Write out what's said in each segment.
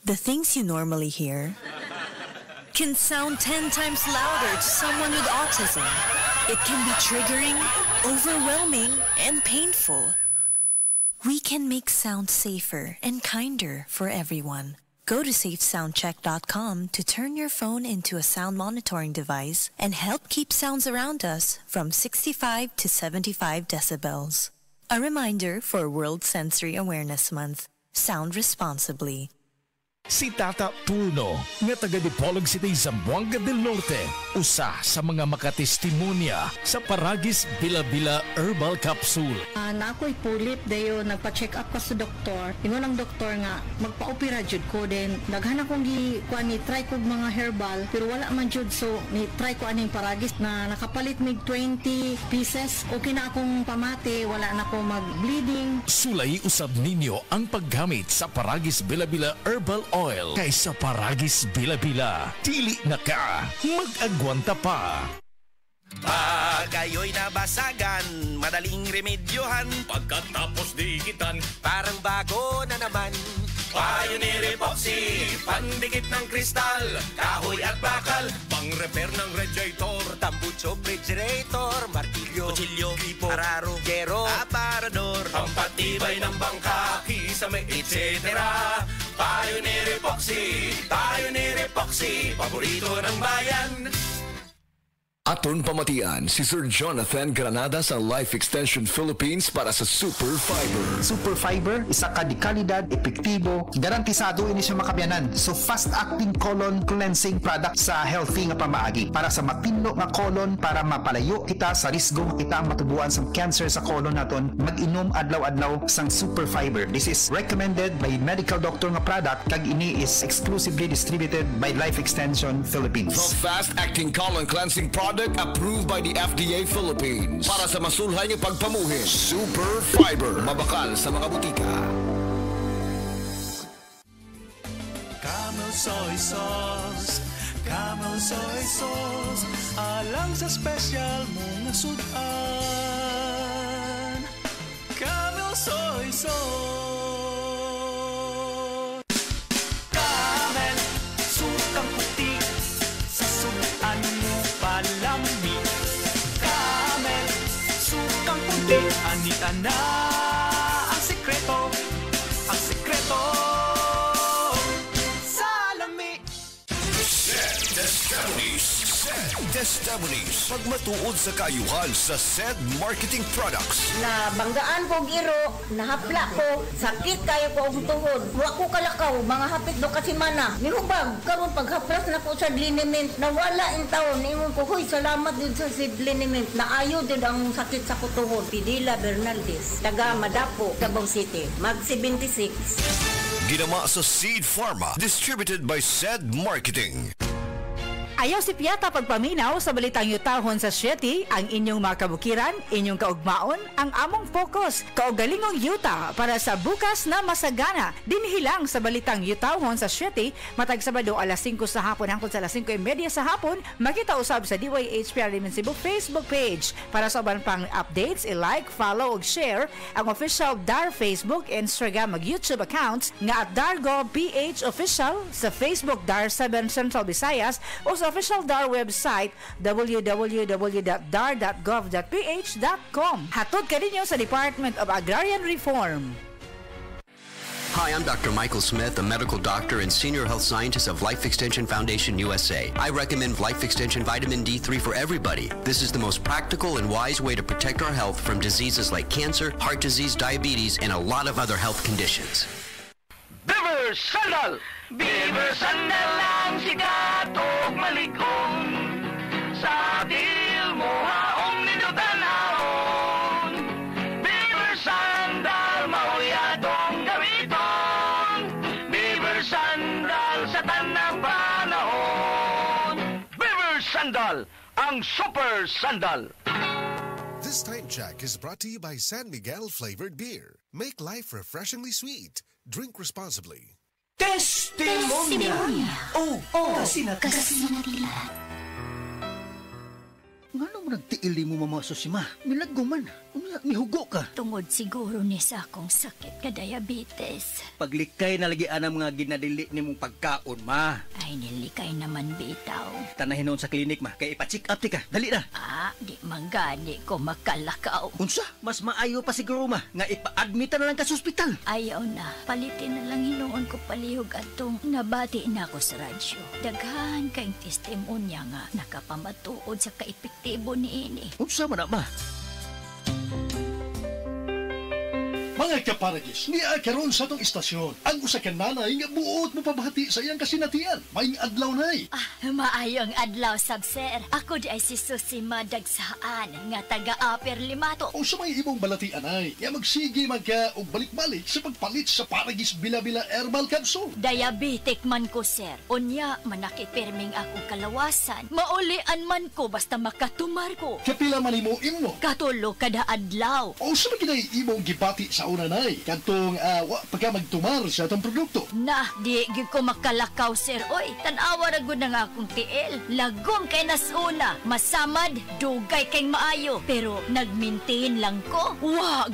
The things you normally hear can sound 10 times louder to someone with autism. It can be triggering, overwhelming, and painful. We can make sound safer and kinder for everyone. Go to safesoundcheck.com to turn your phone into a sound monitoring device and help keep sounds around us from 65 to 75 decibels. A reminder for World Sensory Awareness Month. Sound responsibly. Si Tata Turno, nga taga Dipolog City, Zamboanga del Norte, usa sa mga makatestimonya sa Paragis Bila-Bila Herbal Capsule. Na ako'y pulit dayo, nagpa-check up ko sa doktor. Ingon ang doktor nga, magpa-opera jud ko din. Daghan akong try ko mga herbal, pero wala man jud, so ni-try ko aning Paragis na nakapalit mig 20 pieces. Okay na akong pamati, wala na ako mag-bleeding. Sulay usab ninyo ang paggamit sa Paragis Bila-Bila Herbal Oil kaysa Paragis Bila-Bila. Dili na ka, mag-agwanta pa. Pag ayo'y nabasagan, madaling remedyohan. Pagkatapos dikitan, parang bago na naman. Pioneer Epoxy, pandikit ng kristal, kahoy at bakal, pang-repair ng radiator, tambucho, refrigerator, martilyo, kutsilyo, gripo, araro, gero, aparador, pampatibay ng bangka, kisame, etc. Pioneer Epoxy, paborito ng bayan. Aton pamatian si Sir Jonathan Granada sa Life Extension Philippines para sa Super Fiber. Super Fiber, isa ka di kalidad, epektibo, garantisado ini siya makabiyanan. So fast-acting colon cleansing product sa healthy nga pamaagi para sa mapinlo nga colon, para mapalayo kita sa risgo kita matubuan sa cancer sa colon naton. Mag-inom adlaw-adlaw sang Super Fiber. This is recommended by medical doctor nga product, kag ini is exclusively distributed by Life Extension Philippines. The fast-acting colon cleansing product approved by the FDA Philippines para sa masulhay ng pagpamuhin. Super Fiber, mabakal sa mga butika. Camel Soy Sauce, Camel Soy Sauce, alang sa special mong nasudan. Camel Soy Sauce, Camel, sukang puti, sa sudan mo palami. Camel, sukang puti, anita na ang sekreto, ang sekreto sa lami. Testimonies, pagmatuod sa kayuhan sa SED Marketing Products. Na banggaan ko giro, nahapla ko, sakit kayo ko ang tuhod. Wa ko kalakaw, mga hapit do kasi mana. Nihubag, karon paghaplas na ko sa liniment, nawala in taon. Ingon ko, huy, salamat din sa seed liniment. Naayo din ang sakit sa kutuhod. Pidila Bernaldez, taga Madapo, Davao City, mag 76. Ginama sa Seed Pharma, distributed by SED Marketing. Ayaw si Piata pagpaminaw sa balitang yutahon sa Sieti, ang inyong mga kabukiran, inyong kaugmaon, ang among focus, kaugalingong yuta para sa bukas na masagana. Dinhilang sa balitang yutahon sa Sieti, matag Sabado alas 5 sa hapon hangtod sa alas 5:30 sa hapon, makita usab sa DYHPR Limen Cebu Facebook page. Para sa uban pang updates, i-like, follow ug share ang official DAR Facebook, Instagram ug YouTube accounts nga @DARGO PH Official sa Facebook DAR 7 Central Visayas o sa official DAR website www.dar.gov.ph.com. Hatod ka ninyo sa Department of Agrarian Reform. Hi, I'm Dr. Michael Smith, a medical doctor and senior health scientist of Life Extension Foundation USA. I recommend Life Extension Vitamin D3 for everybody. This is the most practical and wise way to protect our health from diseases like cancer, heart disease, diabetes, and a lot of other health conditions. Beaver Sandal! Beaver Sandal ang sikat o malikong sa dil mo haong ninutanahon. Beaver Sandal, mahuyadong gamiton. Beaver Sandal sa tanang panahon. Beaver Sandal, ang super sandal. This time check is brought to you by San Miguel Flavored Beer. Make life refreshingly sweet. Drink responsibly. Testimonia. Oh, kasi na. Ngano mo nagtiili mo mamaso si ma? Milaggo man. Mihugo ka. Tungod siguro ni sa akong sakit ka diabetes. Paglikay na lagi ang mga ginadili ni mong pagkaon, ma. Ay, nilikay naman bitaw. Tanahin noon sa klinik, ma. Kaya ipa-check up ka. Dali na. Di manggani ko makalakaw. Unsa? Mas maayo pa siguro, ma. Nga ipa-admita na lang ka sa ospital. Ayaw na. Palitin na lang hinuon ko palihog atong nabati na ako sa radyo. Daghan kayong testimonya nga nakapamatuod sa kaepektibo ni ini. Unsa man na, ma? Mga kaparagis, niya karon sa itong istasyon. Ang usa ka nanay nga buot mo pabahati sa iyang kasinatian. Maing adlaw nay. Maayong adlaw, sab sir. Ako di ay si Susi Madagsaan nga taga-Upper Limato. O sa may ibong balatian ay, nga magsige magka og balik-balik sa pagpalit sa Paragis Bila-Bila Herbal Capsule. Diabetic man ko, sir. Unya, manakit perming akong kalawasan. Maulian man ko basta makatumar ko. Kapila man imo imno? Katulo kada adlaw. O sa mga imong gibati sa una nay, kantong pagka magtumar sa itong produkto. Di ko makalakaw, sir. Oy, tanawa na gud nga akong tiil. Lagom kay nasuna. Masamad, dugay kay maayo. Pero nag-maintain lang ko.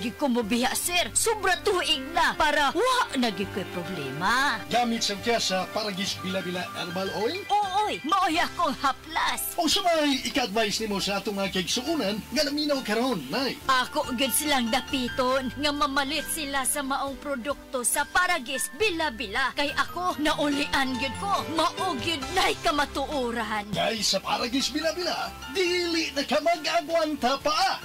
Gi ko mobiya, sir. Sobra tuig na. Para nagi ko'y problema. Gamit sa kya sa Paragis Bila-Bila Herbal Oil? Ooy, maoy akong haplas. O sa may ika-advise nimo sa atong mga kaigsuunan nga naminaw karon, nay. Ako gud silang dapiton nga mamalit sila sa maong produkto sa Paragis Bila-Bila. Kay ako, naulian gyud ko. Mao gyud nay kamatuoran. Kay sa Paragis Bila-Bila, dili na ka mag-agwanta pa.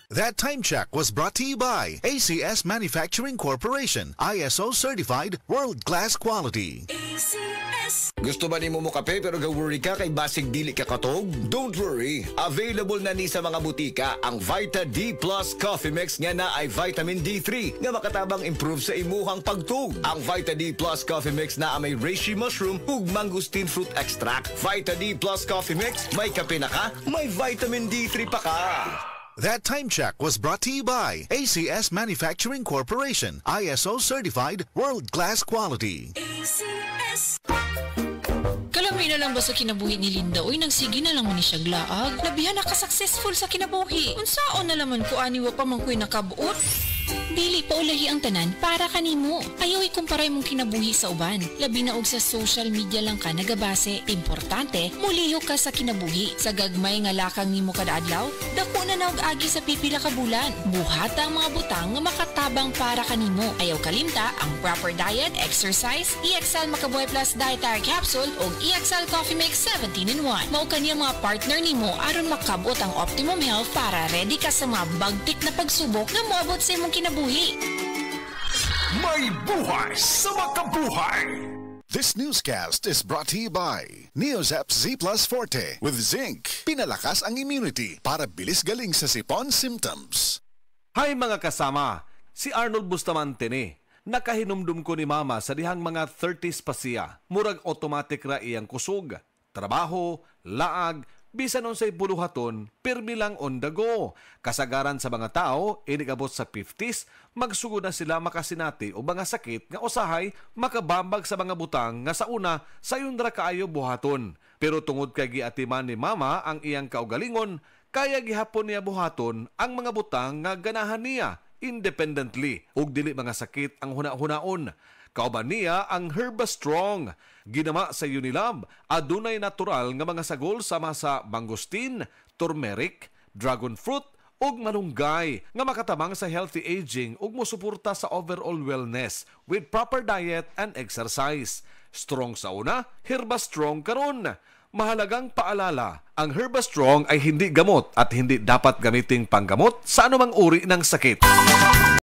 That time check was brought to you by ACS Manufacturing Corporation, ISO certified world-class quality. ACS. Gusto ba ni mo kape pero ga-worry ka kay basig dili ka katog? Don't worry. Available na ni sa mga butika ang Vita D Plus Coffee Mix nga na ay vitamin D3 nga makatabang improve sa imuhang pagtug. Ang Vita D Plus Coffee Mix na may reishi mushroom ug mangosteen fruit extract. Vita D Plus Coffee Mix, may kape na ka, may vitamin D3 pa ka. That time check was brought to you by ACS Manufacturing Corporation, ISO certified world-class quality. ACS. Kalami na lang ba sa kinabuhi ni Linda? Uy, nagsige na lang man ni siya glaag. Labihan na ka-successful sa kinabuhi. Unsaon na laman ko aniwa pa man ko'y nakabuot? Dili pa ulahi ang tanan para kanimo. Ayaw ikumparay mong kinabuhi sa uban. Labi na og sa social media lang ka nagabase. Importante, muliho ka sa kinabuhi. Sa gagmay nga lakang nimo kada adlaw, dako na naog agi sa pipila ka bulan. Buhata ang mga butang nga makatabang para kanimo. Ayaw kalimta ang proper diet, exercise, EXL Makabuhay Plus Dietary Capsule o EXL Coffee Mix 17-in-1. Mao kaniya mga partner nimo aron makabot ang optimum health para ready ka sa mga bagtik na pagsubok na moabot sa imong kinabuhi. May buhay sa makabuhay! This newscast is brought to you by Neozep Z Plus Forte with zinc. Pinalakas ang immunity para bilis galing sa sipon symptoms. Hi mga kasama! Si Arnold Bustamante ni. Nakahinumdum ko ni mama sa dihang mga 30s pa siya. Murag automatic ra iyang kusog. Trabaho, laag, bisan unsay buluhaton, pirmi lang on the go. Kasagaran sa mga tao, inigabot sa 50s, magsugod na sila makasinati o mga sakit nga usahay makabambag sa mga butang nga sa una sayon ra kaayo buhaton. Pero tungod kay giatiman ni mama ang iyang kaugalingon, kaya gihapon niya buhaton ang mga butang nga ganahan niya independently ug dili mga sakit ang huna-hunaon. Kauban niya ang Herbastrong. Ginama sa Unilab, adunay natural nga mga sagol sama sa mangosteen, turmeric, dragon fruit ug malunggay nga makatabang sa healthy aging ug mosuporta sa overall wellness with proper diet and exercise. Strong sa una, Herbastrong karon. Mahalagang paalala, ang Herbastrong ay hindi gamot at hindi dapat gamiting panggamot sa anumang uri ng sakit.